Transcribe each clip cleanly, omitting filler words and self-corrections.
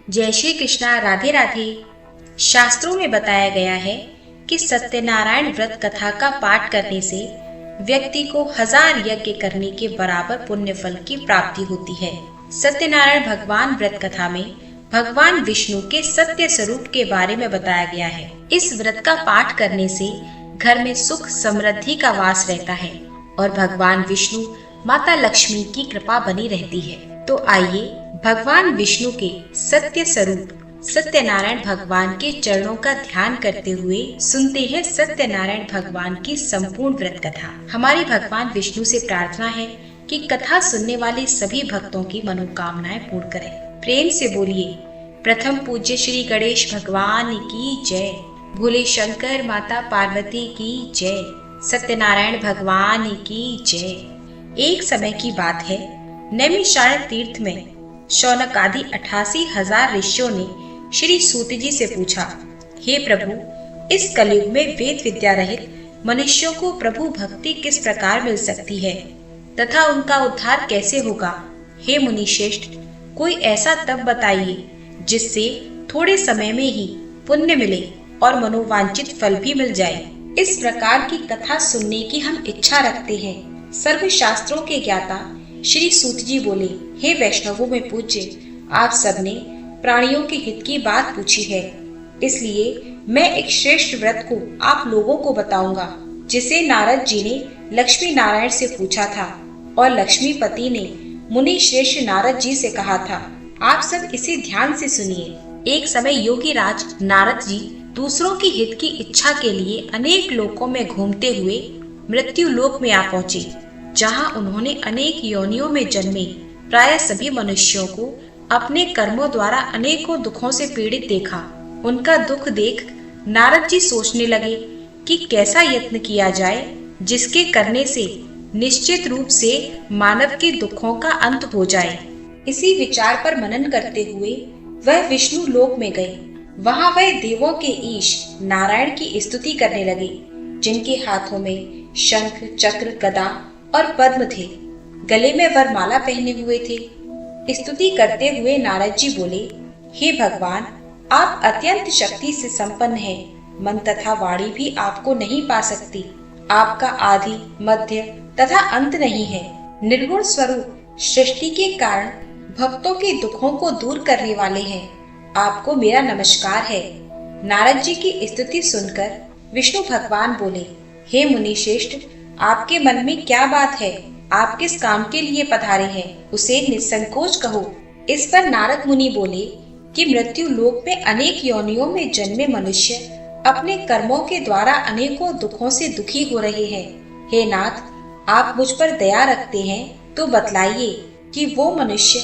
जय श्री कृष्णा। राधे राधे। शास्त्रों में बताया गया है कि सत्यनारायण व्रत कथा का पाठ करने से व्यक्ति को 1000 यज्ञ करने के बराबर पुण्य फल की प्राप्ति होती है। सत्यनारायण भगवान व्रत कथा में भगवान विष्णु के सत्य स्वरूप के बारे में बताया गया है। इस व्रत का पाठ करने से घर में सुख समृद्धि का वास रहता है और भगवान विष्णु माता लक्ष्मी की कृपा बनी रहती है। तो आइए भगवान विष्णु के सत्य स्वरूप सत्यनारायण भगवान के चरणों का ध्यान करते हुए सुनते हैं सत्यनारायण भगवान की संपूर्ण व्रत कथा। हमारी भगवान विष्णु से प्रार्थना है कि कथा सुनने वाले सभी भक्तों की मनोकामनाएं पूर्ण करें। प्रेम से बोलिए प्रथम पूज्य श्री गणेश भगवान की जय, भोले शंकर माता पार्वती की जय, सत्यनारायण भगवान की जय। एक समय की बात है, नैमिषारण्य तीर्थ में शौनक आदि 88,000 ऋषियों ने श्री सूत जी से पूछा, हे प्रभु, इस कलयुग में वेद विद्या रहित मनुष्यों को प्रभु भक्ति किस प्रकार मिल सकती है तथा उनका उद्धार कैसे होगा। हे मुनि श्रेष्ठ, कोई ऐसा तप बताइए जिससे थोड़े समय में ही पुण्य मिले और मनोवांछित फल भी मिल जाए। इस प्रकार की कथा सुनने की हम इच्छा रखते हैं। सर्व शास्त्रों के ज्ञाता श्री सूत जी बोले, हे वैष्णवों में पूज्य, आप सबने प्राणियों के हित की बात पूछी है, इसलिए मैं एक श्रेष्ठ व्रत को आप लोगों को बताऊंगा जिसे नारद जी ने लक्ष्मी नारायण से पूछा था और लक्ष्मीपति ने मुनि श्रेष्ठ नारद जी से कहा था। आप सब इसे ध्यान से सुनिए। एक समय योगी राज नारद जी दूसरों की हित की इच्छा के लिए अनेक लोकों में घूमते हुए मृत्यु लोक में आ पहुँचे, जहाँ उन्होंने अनेक योनियों में जन्मे प्राय सभी मनुष्यों को अपने कर्मों द्वारा अनेकों दुखों से पीड़ित देखा। उनका दुख देख नारद जी सोचने लगे कि कैसा यत्न किया जाए जिसके करने से निश्चित रूप से मानव के दुखों का अंत हो जाए। इसी विचार पर मनन करते हुए वह विष्णु लोक में गए। वहाँ वह देवों के ईश नारायण की स्तुति करने लगे, जिनके हाथों में शंख चक्र गदा और पद्म थे, गले में वरमाला पहने हुए थे। स्तुति करते हुए नारद जी बोले, हे भगवान, आप अत्यंत शक्ति से संपन्न हैं, मन तथा वाणी भी आपको नहीं पा सकती। आपका आदि मध्य तथा अंत नहीं है। निर्गुण स्वरूप सृष्टि के कारण भक्तों के दुखों को दूर करने वाले हैं। आपको मेरा नमस्कार है। नारद जी की स्तुति सुनकर विष्णु भगवान बोले, हे मुनि श्रेष्ठ, आपके मन में क्या बात है? आप किस काम के लिए पधारे हैं, उसे निसंकोच कहो। इस पर नारद मुनि बोले कि मृत्यु लोक में अनेक योनियों में जन्मे मनुष्य अपने कर्मों के द्वारा अनेकों दुखों से दुखी हो रहे हैं। हे नाथ, आप मुझ पर दया रखते हैं तो बतलाइए कि वो मनुष्य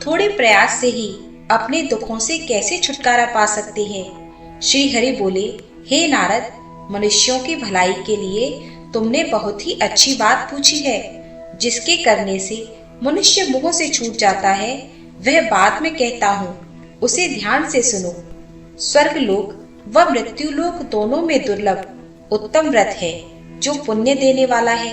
थोड़े प्रयास से ही अपने दुखों से कैसे छुटकारा पा सकते हैं। श्री हरि बोले, हे नारद, मनुष्यों की भलाई के लिए तुमने बहुत ही अच्छी बात पूछी है। जिसके करने से मनुष्य मोह से छूट जाता है, वह बाद में कहता हूँ, उसे ध्यान से सुनो। स्वर्ग लोक व मृत्यु लोक दोनों में दुर्लभ उत्तम व्रत है जो पुण्य देने वाला है।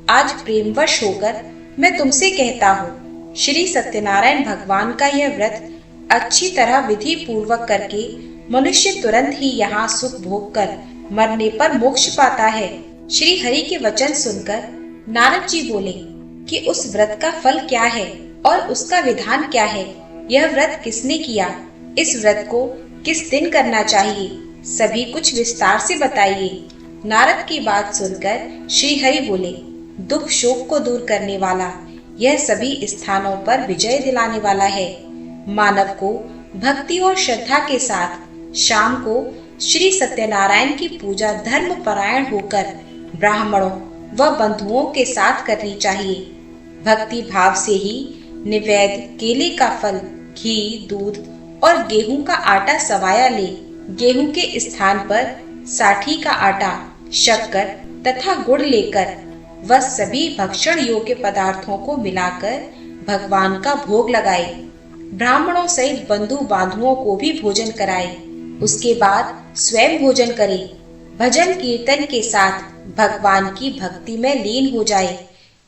आज प्रेमवश होकर मैं तुमसे कहता हूँ, श्री सत्यनारायण भगवान का यह व्रत अच्छी तरह विधि पूर्वक करके मनुष्य तुरंत ही यहाँ सुख भोग कर मरने पर मोक्ष पाता है। श्री हरि के वचन सुनकर नारद जी बोले कि उस व्रत का फल क्या है और उसका विधान क्या है। यह व्रत किसने किया, इस व्रत को किस दिन करना चाहिए, सभी कुछ विस्तार से बताइए। नारद की बात सुनकर श्री हरि बोले, दुख शोक को दूर करने वाला, यह सभी स्थानों पर विजय दिलाने वाला है। मानव को भक्ति और श्रद्धा के साथ शाम को श्री सत्यनारायण की पूजा धर्म परायण होकर ब्राह्मणों व बंधुओं के साथ करनी चाहिए। भक्ति भाव से ही निवेद केले का फल, घी, दूध और गेहूं का आटा सवाया ले। गेहूं के स्थान पर साठी का आटा, शक्कर तथा गुड़ लेकर वह सभी भक्षण योग्य पदार्थों को मिलाकर भगवान का भोग लगाए। ब्राह्मणों सहित बंधु बांधुओं को भी भोजन कराए। उसके बाद स्वयं भोजन करे। भजन कीर्तन के साथ भगवान की भक्ति में लीन हो जाए।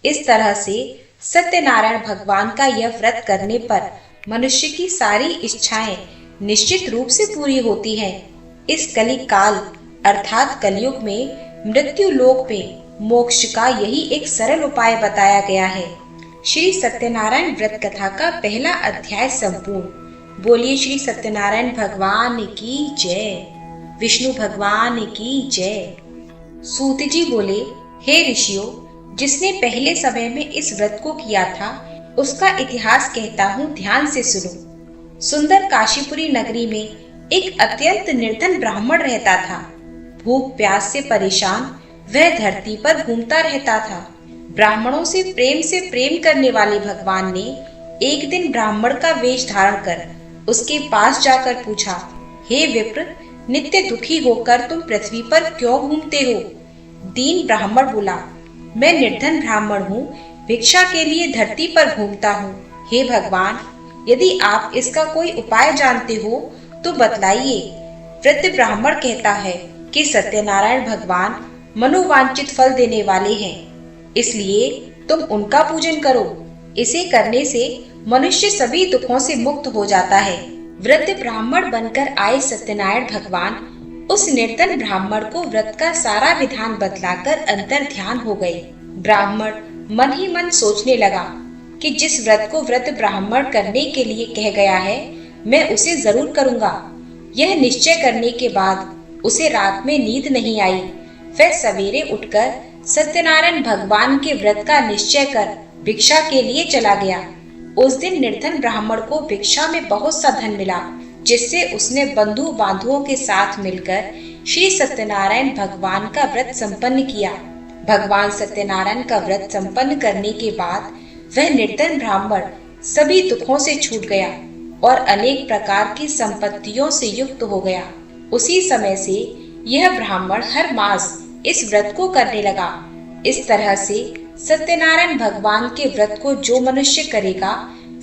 इस तरह से सत्यनारायण भगवान का यह व्रत करने पर मनुष्य की सारी इच्छाएं निश्चित रूप से पूरी होती है। इस कली काल अर्थात कलयुग में मृत्यु लोक में मोक्ष का यही एक सरल उपाय बताया गया है। श्री सत्यनारायण व्रत कथा का पहला अध्याय संपूर्ण। बोलिए श्री सत्यनारायण भगवान की जय, विष्णु भगवान की जय। सूत जी बोले, हे ऋषियों, जिसने पहले समय में इस व्रत को किया था उसका इतिहास कहता हूँ, ध्यान से सुनो। सुंदर काशीपुरी नगरी में एक अत्यंत निर्धन ब्राह्मण रहता था। भूख प्यास से परेशान वह धरती पर घूमता रहता था। ब्राह्मणों से प्रेम करने वाले भगवान ने एक दिन ब्राह्मण का वेश धारण कर उसके पास जाकर पूछा, हे विप्र, नित्य दुखी होकर तुम पृथ्वी पर क्यों घूमते हो? दीन ब्राह्मण बोला, मैं निर्धन ब्राह्मण हूँ, भिक्षा के लिए धरती पर घूमता हूँ। हे भगवान, यदि आप इसका कोई उपाय जानते हो तो बतलाइए। वृद्ध ब्राह्मण कहता है कि सत्यनारायण भगवान मनोवांछित फल देने वाले हैं, इसलिए तुम उनका पूजन करो। इसे करने से मनुष्य सभी दुखों से मुक्त हो जाता है। वृद्ध ब्राह्मण बनकर आए सत्यनारायण भगवान उस निर्धन ब्राह्मण को व्रत का सारा विधान बतलाकर अंतर ध्यान हो गए। ब्राह्मण मन ही मन सोचने लगा कि जिस व्रत को वृद्ध ब्राह्मण करने के लिए कह गया है मैं उसे जरूर करूंगा। यह निश्चय करने के बाद उसे रात में नींद नहीं आई। वह सवेरे उठकर सत्यनारायण भगवान के व्रत का निश्चय कर भिक्षा के लिए चला गया। उस दिन निर्धन ब्राह्मण को भिक्षा में बहुत सा धन मिला, जिससे उसने बंधु बांधुओं के साथ मिलकर श्री सत्यनारायण भगवान का व्रत संपन्न किया। भगवान सत्यनारायण का व्रत संपन्न करने के बाद वह निर्धन ब्राह्मण सभी दुखों से छूट गया और अनेक प्रकार की संपत्तियों से युक्त हो गया। उसी समय से यह ब्राह्मण हर मास इस व्रत को करने लगा। इस तरह से सत्यनारायण भगवान के व्रत को जो मनुष्य करेगा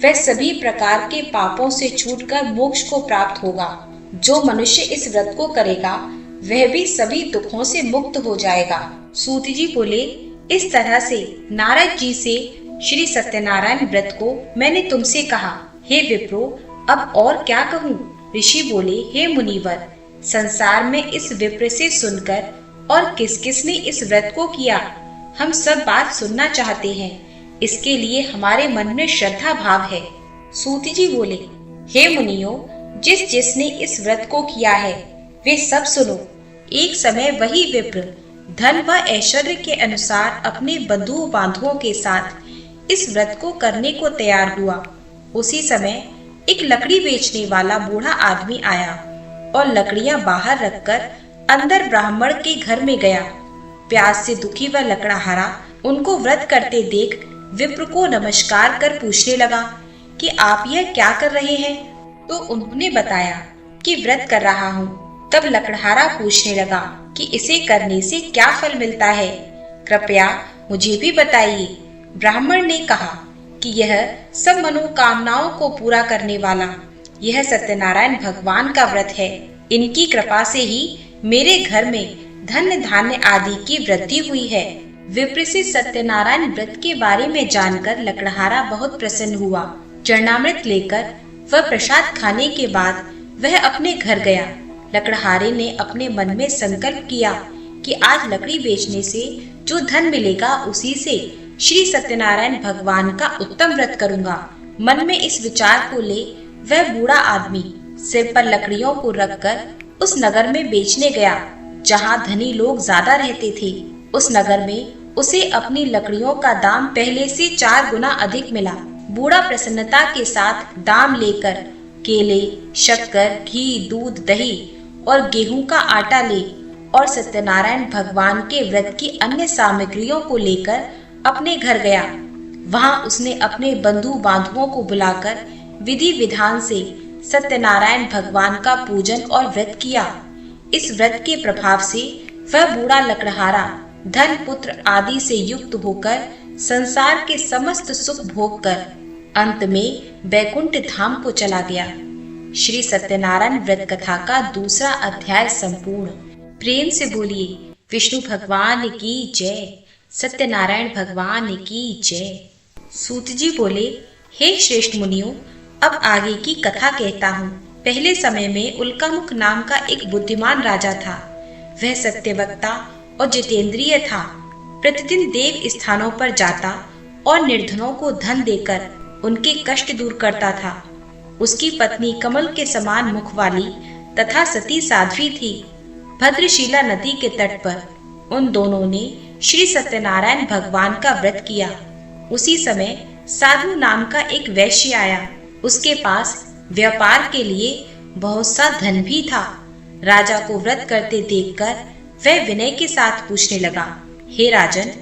वह सभी प्रकार के पापों से छूटकर मोक्ष को प्राप्त होगा। जो मनुष्य इस व्रत को करेगा वह भी सभी दुखों से मुक्त हो जाएगा। सूत जी बोले, इस तरह से नारद जी से श्री सत्यनारायण व्रत को मैंने तुमसे कहा। हे विप्रो, अब और क्या कहूँ? ऋषि बोले, हे मुनिवर, संसार में इस विप्र से सुनकर और किस किस ने इस व्रत को किया, हम सब बात सुनना चाहते हैं। इसके लिए हमारे मन में श्रद्धा भाव है। सूत जी बोले, हे मुनियों, जिसने इस व्रत को किया है वे सब सुनो। एक समय वही विप्र धन व ऐश्वर्य के अनुसार अपने बंधु बांधुओं के साथ इस व्रत को करने को तैयार हुआ। उसी समय एक लकड़ी बेचने वाला बूढ़ा आदमी आया और लकड़ियां बाहर रखकर अंदर ब्राह्मण के घर में गया। प्यास से दुखी वह लकड़हारा उनको व्रत करते देख विप्र को नमस्कार कर पूछने लगा कि आप यह क्या कर रहे हैं? तो उन्होंने बताया कि व्रत कर रहा हूँ। तब लकड़हारा पूछने लगा कि इसे करने से क्या फल मिलता है, कृपया मुझे भी बताइए। ब्राह्मण ने कहा कि यह सब मनोकामनाओं को पूरा करने वाला यह सत्यनारायण भगवान का व्रत है। इनकी कृपा से ही मेरे घर में धन धान्य आदि की वृद्धि हुई है। विप्र से सत्यनारायण व्रत के बारे में जानकर लकड़हारा बहुत प्रसन्न हुआ। चरणामृत लेकर वह प्रसाद खाने के बाद वह अपने घर गया। लकड़हारे ने अपने मन में संकल्प किया कि आज लकड़ी बेचने से जो धन मिलेगा उसी से श्री सत्यनारायण भगवान का उत्तम व्रत करूंगा। मन में इस विचार को ले वह बूढ़ा आदमी सिर पर लकड़ियों को रखकर उस नगर में बेचने गया जहाँ धनी लोग ज्यादा रहते थे। उस नगर में उसे अपनी लकड़ियों का दाम पहले से 4 गुना अधिक मिला। बूढ़ा प्रसन्नता के साथ दाम लेकर केले, शक्कर, घी, दूध, दही और गेहूं का आटा ले और सत्यनारायण भगवान के व्रत की अन्य सामग्रियों को लेकर अपने घर गया। वहां उसने अपने बंधु बांधुओं को बुलाकर विधि विधान से सत्यनारायण भगवान का पूजन और व्रत किया। इस व्रत के प्रभाव से वह बूढ़ा लकड़हारा धन पुत्र आदि से युक्त होकर संसार के समस्त सुख भोग कर अंत में बैकुंठ धाम को चला गया। श्री सत्यनारायण व्रत कथा का दूसरा अध्याय संपूर्ण। प्रेम से बोलिए विष्णु भगवान की जय, सत्यनारायण भगवान की जय। सूत जी बोले, हे श्रेष्ठ मुनियों, अब आगे की कथा कहता हूँ। पहले समय में उल्कामुख नाम का एक बुद्धिमान राजा था। वह सत्यवक्ता और जितेंद्रिय था। प्रतिदिन देव स्थानों पर जाता और निर्धनों को धन देकर उनके कष्ट दूर करता था। उसकी पत्नी कमल के समान मुख वाली तथा सती साध्वी थी। भद्रशिला नदी के तट पर उन दोनों ने श्री सत्यनारायण भगवान का व्रत किया। उसी समय साधु नाम का एक वैश्य आया। उसके पास व्यापार के लिए बहुत सा धन भी था। राजा को व्रत करते देखकर वह विनय के साथ पूछने लगा, हे राजन,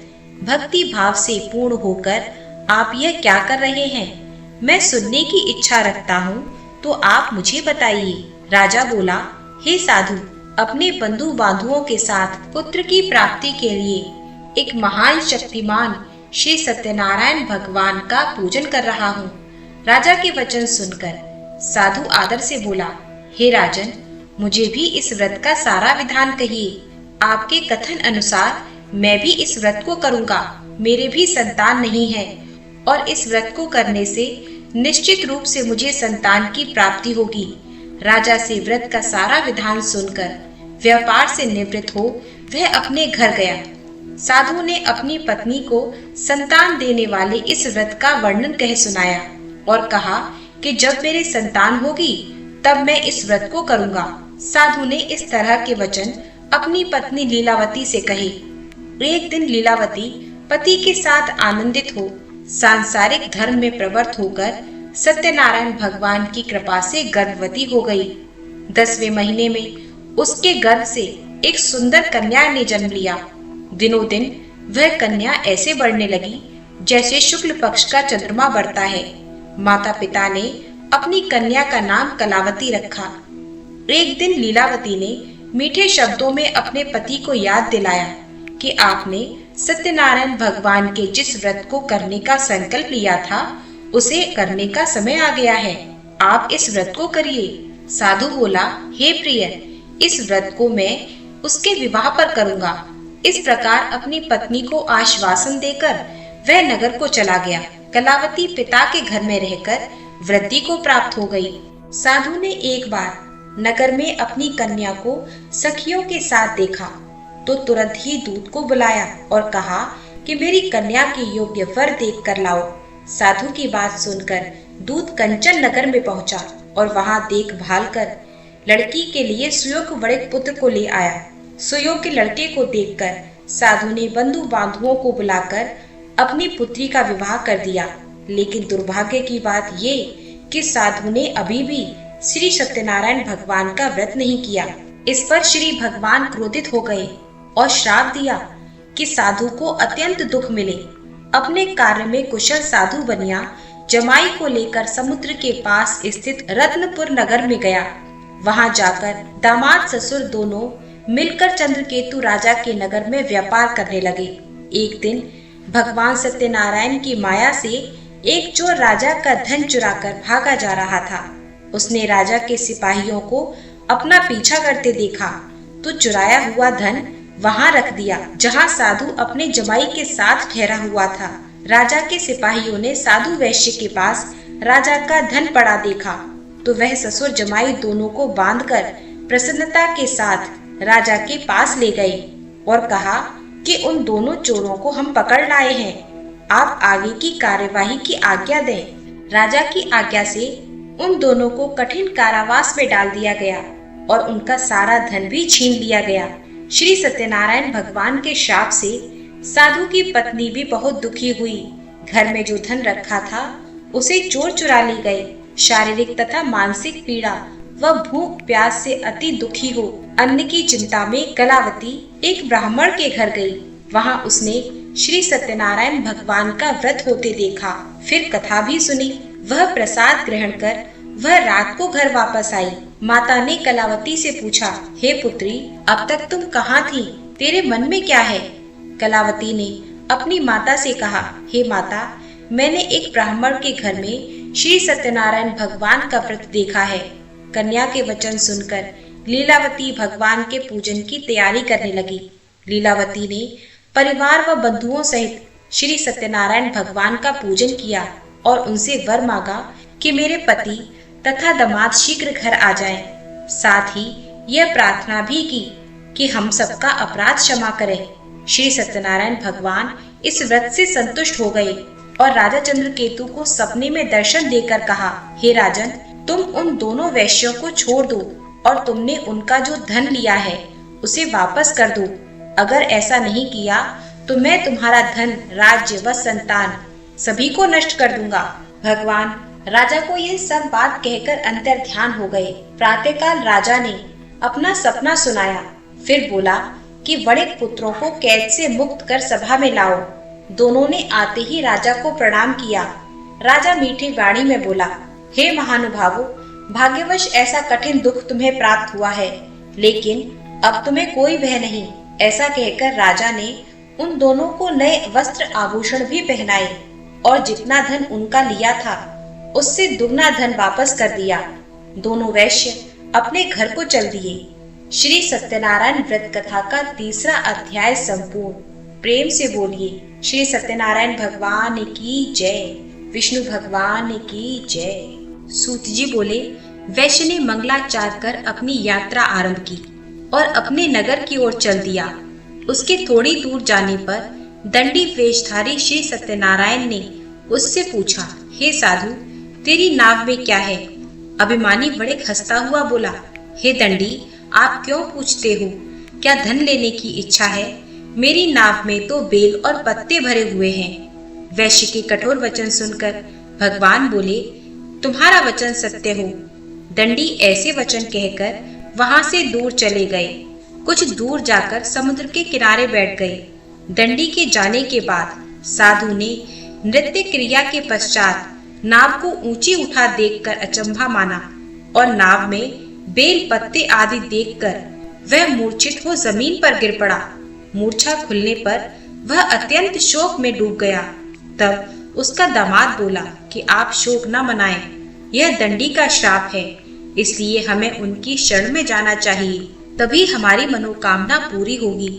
भक्ति भाव से पूर्ण होकर आप यह क्या कर रहे हैं? मैं सुनने की इच्छा रखता हूँ, तो आप मुझे बताइए। राजा बोला, हे साधु, अपने बंधु बांधुओं के साथ पुत्र की प्राप्ति के लिए एक महान शक्तिमान श्री सत्यनारायण भगवान का पूजन कर रहा हूँ। राजा के वचन सुनकर साधु आदर से बोला, हे राजन, मुझे भी इस व्रत का सारा विधान कहिए। आपके कथन अनुसार मैं भी इस व्रत को करूँगा। मेरे भी संतान नहीं है और इस व्रत को करने से निश्चित रूप से मुझे संतान की प्राप्ति होगी। राजा से व्रत का सारा विधान सुनकर व्यापार से निवृत्त हो वह अपने घर गया। साधु ने अपनी पत्नी को संतान देने वाले इस व्रत का वर्णन कह सुनाया और कहा कि जब मेरी संतान होगी तब मैं इस व्रत को करूंगा। साधु ने इस तरह के वचन अपनी पत्नी लीलावती से कहे। एक दिन लीलावती पति के साथ आनंदित हो सांसारिक धर्म में प्रवृत्त होकर सत्यनारायण भगवान की कृपा से गर्भवती हो गई। 10वें महीने में उसके गर्भ से एक सुंदर कन्या ने जन्म लिया। दिनों दिन वह कन्या ऐसे बढ़ने लगी जैसे शुक्ल पक्ष का चंद्रमा बढ़ता है। माता पिता ने अपनी कन्या का नाम कलावती रखा। एक दिन लीलावती ने मीठे शब्दों में अपने पति को याद दिलाया कि आपने सत्यनारायण भगवान के जिस व्रत को करने का संकल्प लिया था उसे करने का समय आ गया है। आप इस व्रत को करिए। साधु बोला, हे प्रिय, इस व्रत को मैं उसके विवाह पर करूंगा। इस प्रकार अपनी पत्नी को आश्वासन देकर वह नगर को चला गया। कलावती पिता के घर में रहकर वृद्धि को प्राप्त हो गई। साधु ने एक बार नगर में अपनी कन्या को सखियों के साथ देखा तो तुरंत ही दूत को बुलाया और कहा कि मेरी कन्या के योग्य वर देख कर लाओ। साधु की बात सुनकर दूत कंचन नगर में पहुंचा और वहां देखभाल कर लड़की के लिए सुयोग्य बड़े पुत्र को ले आया। सुयोग्य लड़के को देखकर साधु ने बंधु बांधुओं को बुलाकर अपनी पुत्री का विवाह कर दिया। लेकिन दुर्भाग्य की बात ये कि साधु ने अभी भी श्री सत्यनारायण भगवान का व्रत नहीं किया। इस पर श्री भगवान क्रोधित हो गए और श्राप दिया कि साधु को अत्यंत दुख मिले। अपने कार्य में कुशल साधु बनिया जमाई को लेकर समुद्र के पास स्थित रत्नपुर नगर में गया। वहां जाकर दामाद ससुर दोनों मिलकर चंद्रकेतु राजा के नगर में व्यापार करने लगे। एक दिन भगवान सत्यनारायण की माया से एक चोर राजा का धन चुराकर भागा जा रहा था। उसने राजा के सिपाहियों को अपना पीछा करते देखा तो चुराया हुआ धन वहां रख दिया जहां साधु अपने जमाई के साथ ठहरा हुआ था। राजा के सिपाहियों ने साधु वैश्य के पास राजा का धन पड़ा देखा तो वह ससुर जमाई दोनों को बांधकर प्रसन्नता के साथ राजा के पास ले गए और कहा कि उन दोनों चोरों को हम पकड़ लाए हैं, आप आगे की कार्यवाही की आज्ञा दें। राजा की आज्ञा से उन दोनों को कठिन कारावास में डाल दिया गया और उनका सारा धन भी छीन लिया गया। श्री सत्यनारायण भगवान के श्राप से साधु की पत्नी भी बहुत दुखी हुई। घर में जो धन रखा था उसे चोर चुरा ले गए। शारीरिक तथा मानसिक पीड़ा व भूख प्यास से अति दुखी हो अन्न की चिंता में कलावती एक ब्राह्मण के घर गई। वहां उसने श्री सत्यनारायण भगवान का व्रत होते देखा, फिर कथा भी सुनी। वह प्रसाद ग्रहण कर वह रात को घर वापस आई। माता ने कलावती से पूछा, हे पुत्री, अब तक तुम कहाँ थी? तेरे मन में क्या है? कलावती ने अपनी माता से कहा, हे माता, मैंने एक ब्राह्मण के घर में श्री सत्यनारायण भगवान का व्रत देखा है। कन्या के वचन सुनकर लीलावती भगवान के पूजन की तैयारी करने लगी। लीलावती ने परिवार व बंधुओं सहित श्री सत्यनारायण भगवान का पूजन किया और उनसे वर मांगा कि मेरे पति तथा दामाद शीघ्र घर आ जाए। साथ ही यह प्रार्थना भी की कि हम सबका अपराध क्षमा करे। श्री सत्यनारायण भगवान इस व्रत से संतुष्ट हो गए और राजा चंद्रकेतु को सपने में दर्शन देकर कहा, हे राजन, तुम उन दोनों वैश्यों को छोड़ दो और तुमने उनका जो धन लिया है उसे वापस कर दो। अगर ऐसा नहीं किया तो मैं तुम्हारा धन, राज्य व संतान सभी को नष्ट कर दूंगा। भगवान राजा को ये सब बात कहकर अंतर ध्यान हो गए। प्रातःकाल राजा ने अपना सपना सुनाया, फिर बोला कि बड़े पुत्रों को कैद से मुक्त कर सभा में लाओ। दोनों ने आते ही राजा को प्रणाम किया। राजा मीठी वाणी में बोला, हे महानुभावों, भाग्यवश ऐसा कठिन दुख तुम्हें प्राप्त हुआ है, लेकिन अब तुम्हें कोई भय नहीं। ऐसा कहकर राजा ने उन दोनों को नए वस्त्र आभूषण भी पहनाए और जितना धन उनका लिया था उससे दुगना धन वापस कर दिया। दोनों वैश्य अपने घर को चल दिए। श्री सत्यनारायण व्रत कथा का 3रा अध्याय संपूर्ण। प्रेम से बोलिए श्री सत्यनारायण भगवान की जय, विष्णु भगवान की जय। सूत जी बोले, वैश्य ने मंगलाचार कर अपनी यात्रा आरंभ की और अपने नगर की ओर चल दिया। उसके थोड़ी दूर जाने पर दंडी वेशधारी श्री सत्यनारायण ने उससे पूछा, हे साधु, तेरी नाव में क्या है? अभिमानी बड़े हंसता हुआ बोला, हे दंडी, आप क्यों पूछते हो? क्या धन लेने की इच्छा है? मेरी नाव में तो बेल और पत्ते भरे हुए हैं। वैश्य के कठोर वचन सुनकर भगवान बोले, तुम्हारा वचन सत्य हो। दंडी ऐसे वचन कहकर वहां से दूर चले गए। कुछ दूर जाकर समुद्र के किनारे बैठ गए। दंडी के जाने के बाद साधु ने नृत्य क्रिया के पश्चात नाव को ऊंची उठा देखकर अचंभा माना और नाव में बेल पत्ते आदि देखकर वह मूर्छित हो जमीन पर गिर पड़ा। मूर्छा खुलने पर वह अत्यंत शोक में डूब गया। तब उसका दामाद बोला कि आप शोक न मनाएं, यह दंडी का श्राप है, इसलिए हमें उनकी शरण में जाना चाहिए, तभी हमारी मनोकामना पूरी होगी।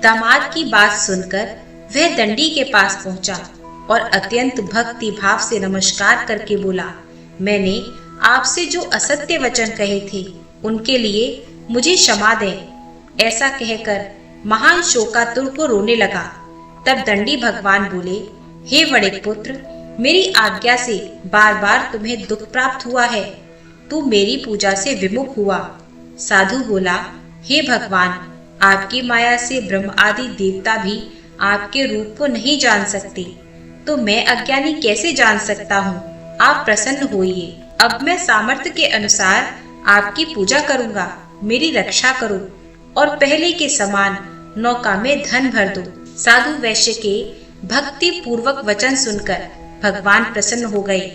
दामाद की बात सुनकर वह दंडी के पास पहुंचा और अत्यंत भक्ति भाव से नमस्कार करके बोला, मैंने आपसे जो असत्य वचन कहे थे उनके लिए मुझे क्षमा दें। ऐसा कहकर महान शोकातुर को रोने लगा। तब दंडी भगवान बोले, हे बड़े पुत्र, मेरी आज्ञा से बार बार तुम्हें दुख प्राप्त हुआ है। तू मेरी पूजा से विमुख हुआ। साधु बोला, हे भगवान, आपकी माया से ब्रह्म आदि देवता भी आपके रूप को नहीं जान सकते, तो मैं अज्ञानी कैसे जान सकता हूँ? आप प्रसन्न होइए। अब मैं सामर्थ्य के अनुसार आपकी पूजा करूँगा। मेरी रक्षा करो और पहले के समान नौका में धन भर दो। साधु वैश्य के भक्ति पूर्वक वचन सुनकर भगवान प्रसन्न हो गए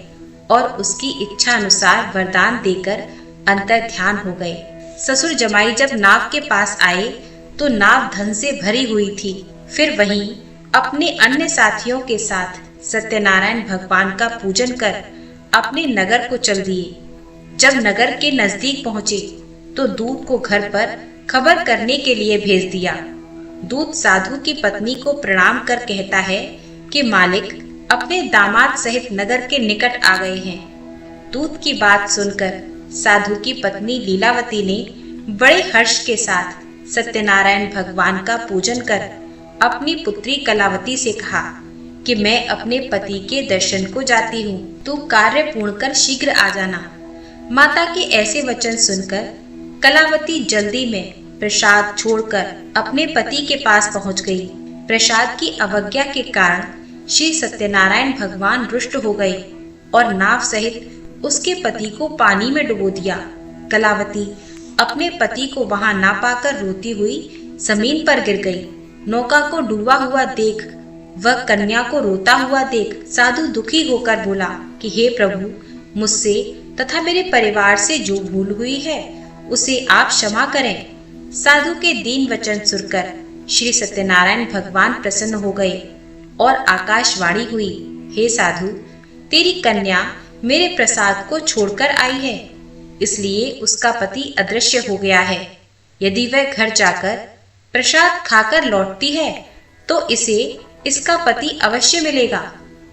और उसकी इच्छा अनुसार वरदान देकर अंतर ध्यान हो गए। ससुर जमाई जब नाव के पास आए तो नाव धन से भरी हुई थी। फिर वहीं अपने अन्य साथियों के साथ सत्यनारायण भगवान का पूजन कर अपने नगर को चल दिए। जब नगर के नजदीक पहुंचे तो दूत को घर पर खबर करने के लिए भेज दिया। दूत साधु की पत्नी को प्रणाम कर कहता है कि मालिक अपने दामाद सहित नगर के निकट आ गए हैं। दूत की बात सुनकर साधु की पत्नी लीलावती ने बड़े हर्ष के साथ सत्यनारायण भगवान का पूजन कर अपनी पुत्री कलावती से कहा कि मैं अपने पति के दर्शन को जाती हूँ, तू कार्य पूर्ण कर शीघ्र आ जाना। माता के ऐसे वचन सुनकर कलावती जल्दी में प्रसाद छोड़कर अपने पति के पास पहुंच गई। प्रसाद की अवज्ञा के कारण श्री सत्यनारायण भगवान रुष्ट हो गए और नाव सहित उसके पति को पानी में डुबो दिया। कलावती अपने पति को वहां ना पाकर रोती हुई जमीन पर गिर गई। नौका को डूबा हुआ देख वह कन्या को रोता हुआ देख साधु दुखी होकर बोला कि हे प्रभु, मुझसे तथा मेरे परिवार से जो भूल हुई है उसे आप क्षमा करें। साधु के दीन वचन सुनकर श्री सत्यनारायण भगवान प्रसन्न हो गए और आकाशवाणी हुई, हे साधु, तेरी कन्या मेरे प्रसाद को छोड़कर आई है, इसलिए उसका पति अदृश्य हो गया है। यदि वह घर जाकर प्रसाद खाकर लौटती है तो इसे इसका पति अवश्य मिलेगा।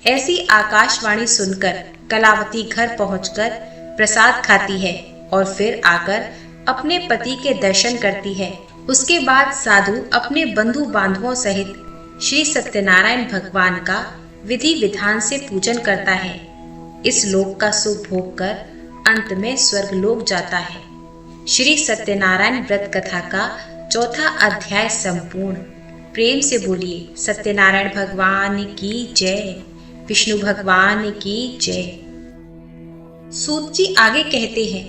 ऐसी आकाशवाणी सुनकर कलावती घर पहुंचकर प्रसाद खाती है और फिर आकर अपने पति के दर्शन करती है। उसके बाद साधु अपने बंधु बांधवों सहित श्री सत्यनारायण भगवान का विधि विधान से पूजन करता है। इस लोक का सुख भोग कर अंत में स्वर्ग लोक जाता है। श्री सत्यनारायण व्रत कथा का चौथा अध्याय संपूर्ण। प्रेम से बोलिए सत्यनारायण भगवान की जय, विष्णु भगवान की जय। सूत जी आगे कहते हैं,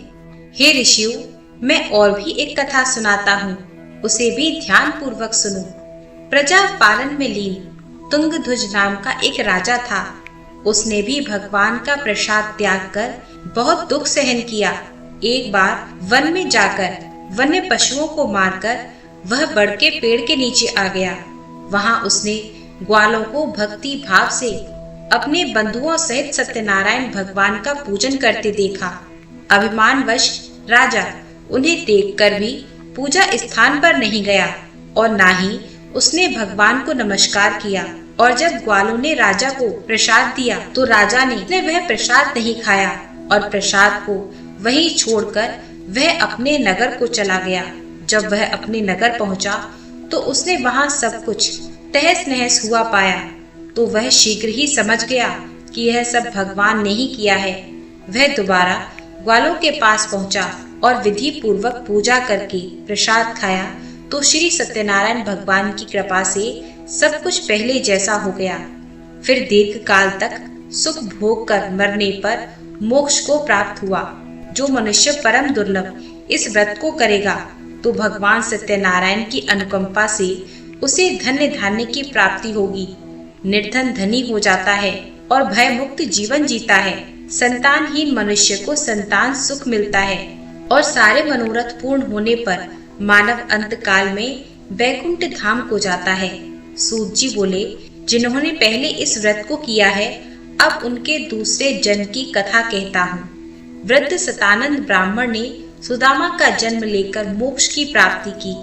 हे ऋषियों, मैं और भी एक कथा सुनाता हूँ, उसे भी ध्यान पूर्वक सुनो। प्रजा पालन में लीन तुंगध्वज नाम का एक राजा था। उसने भी भगवान का प्रसाद त्याग कर बहुत दुख सहन किया। एक बार वन में जाकर वन्य पशुओं को मारकर वह बड़ के पेड़ के नीचे आ गया। वहां उसने ग्वालों को भक्ति भाव से अपने बंधुओं सहित सत्यनारायण भगवान का पूजन करते देखा। अभिमानवश राजा उन्हें देखकर भी पूजा स्थान पर नहीं गया और ना ही उसने भगवान को नमस्कार किया। और जब ग्वालों ने राजा को प्रसाद दिया तो राजा ने वह प्रसाद नहीं खाया और प्रसाद को वहीं छोड़कर वह अपने नगर को चला गया। जब वह अपने नगर पहुंचा तो उसने वहां सब कुछ तहस नहस हुआ पाया तो वह शीघ्र ही समझ गया कि यह सब भगवान ने ही किया है। वह दोबारा ग्वालों के पास पहुंचा और विधि पूर्वक पूजा करके प्रसाद खाया तो श्री सत्यनारायण भगवान की कृपा से सब कुछ पहले जैसा हो गया। फिर दीर्घ काल तक सुख भोग कर मरने पर मोक्ष को प्राप्त हुआ। जो मनुष्य परम दुर्लभ इस व्रत को करेगा तो भगवान सत्यनारायण की अनुकंपा से उसे धन्य धान्य की प्राप्ति होगी। निर्धन धनी हो जाता है और भय मुक्त जीवन जीता है। संतानहीन मनुष्य को संतान सुख मिलता है और सारे मनोरथ पूर्ण होने पर मानव अंत काल में वैकुंठ धाम को जाता है। सूत जी बोले, जिन्होंने पहले इस व्रत को किया है अब उनके दूसरे जन्म की कथा कहता हूँ। वृद्ध सतानंद ब्राह्मण ने सुदामा का जन्म लेकर मोक्ष की प्राप्ति की।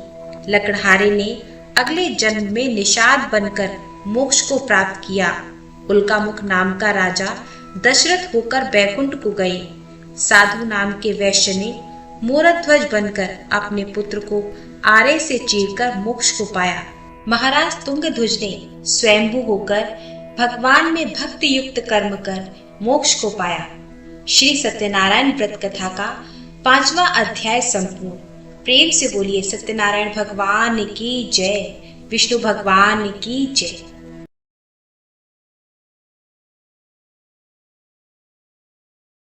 लकड़हारे ने अगले जन्म में निषाद बनकर मोक्ष को प्राप्त किया। उल्कामुख नाम का राजा दशरथ होकर बैकुंठ को गए। साधु नाम के वैश्य ने मोरध्वज बनकर अपने पुत्र को आरे से चीरकर मोक्ष को पाया। महाराज तुंगध्वज ने स्वयंभू होकर भगवान में भक्ति युक्त कर्म कर मोक्ष को पाया। श्री सत्यनारायण व्रत कथा का 5वां अध्याय संपूर्ण। प्रेम से बोलिए सत्यनारायण भगवान की जय, विष्णु भगवान की जय।